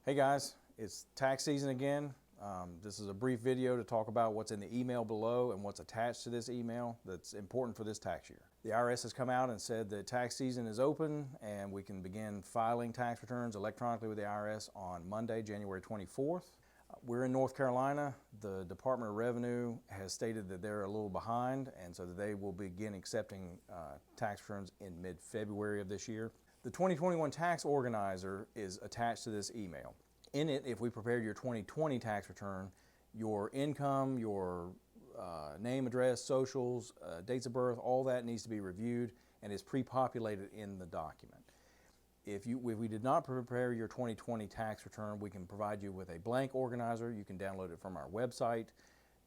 Hey guys, it's tax season again. This is a brief video to talk about what's in the email below and what's attached to this email that's important for this tax year. The IRS has come out and said that tax season is open and we can begin filing tax returns electronically with the IRS on Monday, January 24th. We're in North Carolina. The Department of Revenue has stated that they're a little behind, and so that they will begin accepting tax returns in mid-February of this year. The 2021 Tax Organizer is attached to this email. In it, if we prepared your 2020 tax return, your income, your name, address, socials, dates of birth, all that needs to be reviewed and is pre-populated in the document. If we did not prepare your 2020 tax return, we can provide you with a blank organizer. You can download it from our website,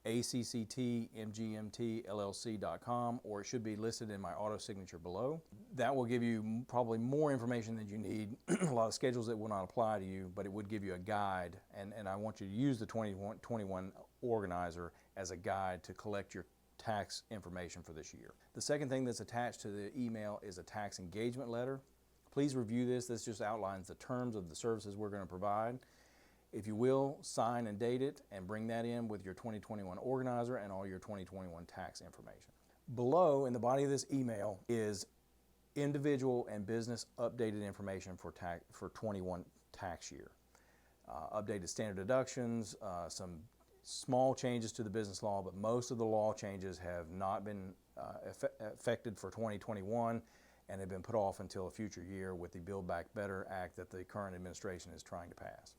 acctmgmtllc.com, or it should be listed in my auto signature below. That will give you probably more information than you need, a lot of schedules that will not apply to you, but it would give you a guide, and I want you to use the 2021 organizer as a guide to collect your tax information for this year. The second thing that's attached to the email is a tax engagement letter. Please review this. This just outlines the terms of the services we're going to provide. If you will, sign and date it and bring that in with your 2021 organizer and all your 2021 tax information. Below, in the body of this email, is individual and business updated information for 21 tax year. Updated standard deductions, some small changes to the business law, but most of the law changes have not been affected for 2021 and have been put off until a future year with the Build Back Better Act that the current administration is trying to pass.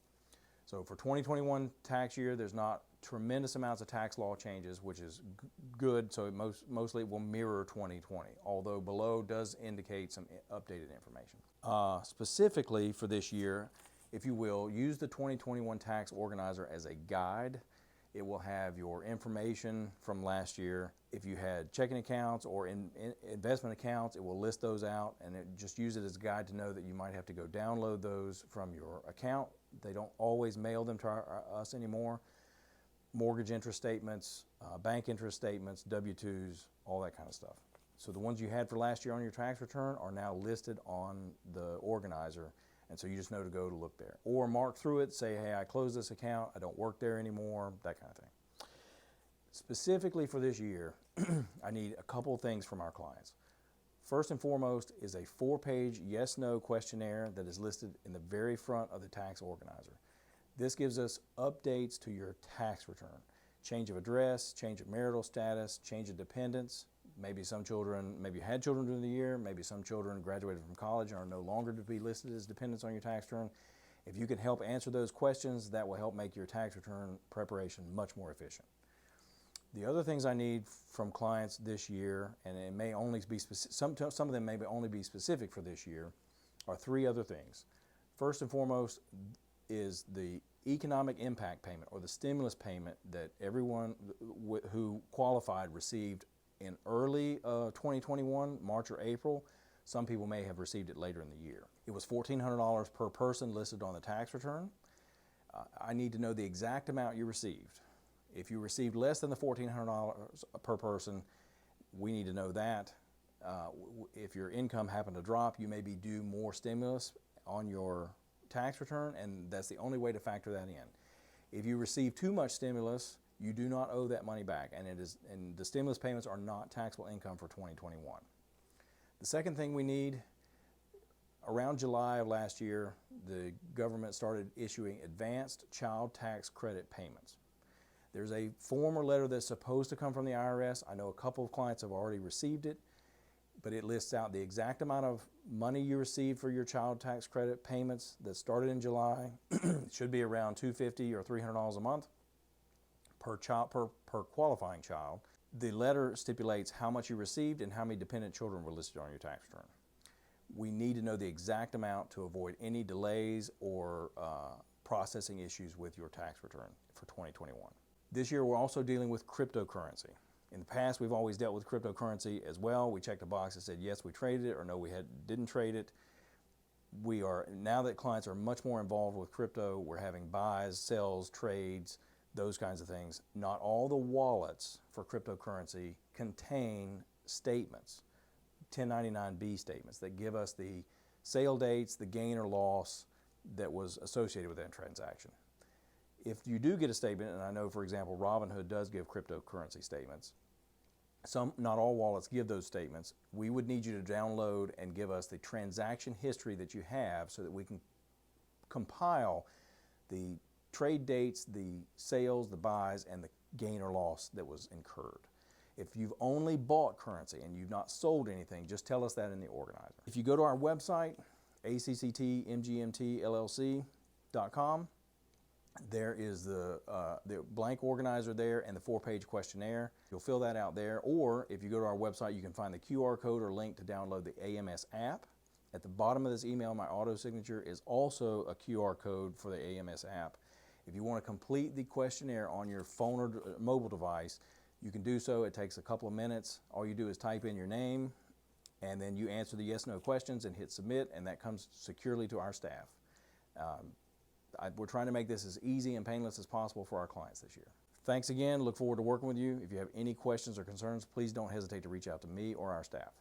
So for 2021 tax year, there's not tremendous amounts of tax law changes, which is good, so mostly it will mirror 2020, although below does indicate some updated information. Specifically for this year, if you will, use the 2021 Tax Organizer as a guide. It will have your information from last year. If you had checking accounts or investment accounts, it will list those out, and just use it as a guide to know that you might have to go download those from your account. They don't always mail them to us anymore. Mortgage interest statements, bank interest statements, W-2s, all that kind of stuff. So the ones you had for last year on your tax return are now listed on the organizer, and so you just know to go to look there. Or mark through it, say, hey, I closed this account, I don't work there anymore, that kind of thing. Specifically for this year, I need a couple of things from our clients. First and foremost is a 4-page yes-no questionnaire that is listed in the very front of the tax organizer. This gives us updates to your tax return. Change of address, change of marital status, change of dependents. Maybe some children, maybe you had children during the year, maybe some children graduated from college and are no longer to be listed as dependents on your tax return. If you can help answer those questions, that will help make your tax return preparation much more efficient. The other things I need from clients this year, and it may only be specific, some of them may only be specific for this year, are 3 other things. First and foremost is the economic impact payment, or the stimulus payment that everyone who qualified received in early 2021, March or April. Some people may have received it later in the year. It was $1,400 per person listed on the tax return. I need to know the exact amount you received. If you received less than the $1,400 per person, we need to know that. If your income happened to drop, you may be due more stimulus on your tax return, and that's the only way to factor that in. If you receive too much stimulus, you do not owe that money back, and the stimulus payments are not taxable income for 2021. The second thing we need, around July of last year, the government started issuing advanced child tax credit payments. There's a form or letter that's supposed to come from the IRS. I know a couple of clients have already received it, but it lists out the exact amount of money you received for your child tax credit payments that started in July. It should be around $250 or $300 a month per qualifying child. The letter stipulates how much you received and how many dependent children were listed on your tax return. We need to know the exact amount to avoid any delays or processing issues with your tax return for 2021. This year we're also dealing with cryptocurrency. In the past, we've always dealt with cryptocurrency as well. We checked a box that said yes, we traded it, or no, we didn't trade it. Now that clients are much more involved with crypto, we're having buys, sells, trades, those kinds of things. Not all the wallets for cryptocurrency contain statements, 1099-B statements that give us the sale dates, the gain or loss, that was associated with that transaction. If you do get a statement, and I know, for example, Robinhood does give cryptocurrency statements, not all wallets give those statements, we would need you to download and give us the transaction history that you have so that we can compile the trade dates, the sales, the buys, and the gain or loss that was incurred. If you've only bought currency and you've not sold anything, just tell us that in the organizer. If you go to our website, acctmgmtllc.com, there is the blank organizer there and the 4-page questionnaire. You'll fill that out there, or if you go to our website, you can find the QR code or link to download the AMS app. At the bottom of this email, my auto signature is also a QR code for the AMS app. If you want to complete the questionnaire on your phone or mobile device, you can do so. It takes a couple of minutes. All you do is type in your name, and then you answer the yes/no questions and hit submit, and that comes securely to our staff. We're trying to make this as easy and painless as possible for our clients this year. Thanks again. Look forward to working with you. If you have any questions or concerns, please don't hesitate to reach out to me or our staff.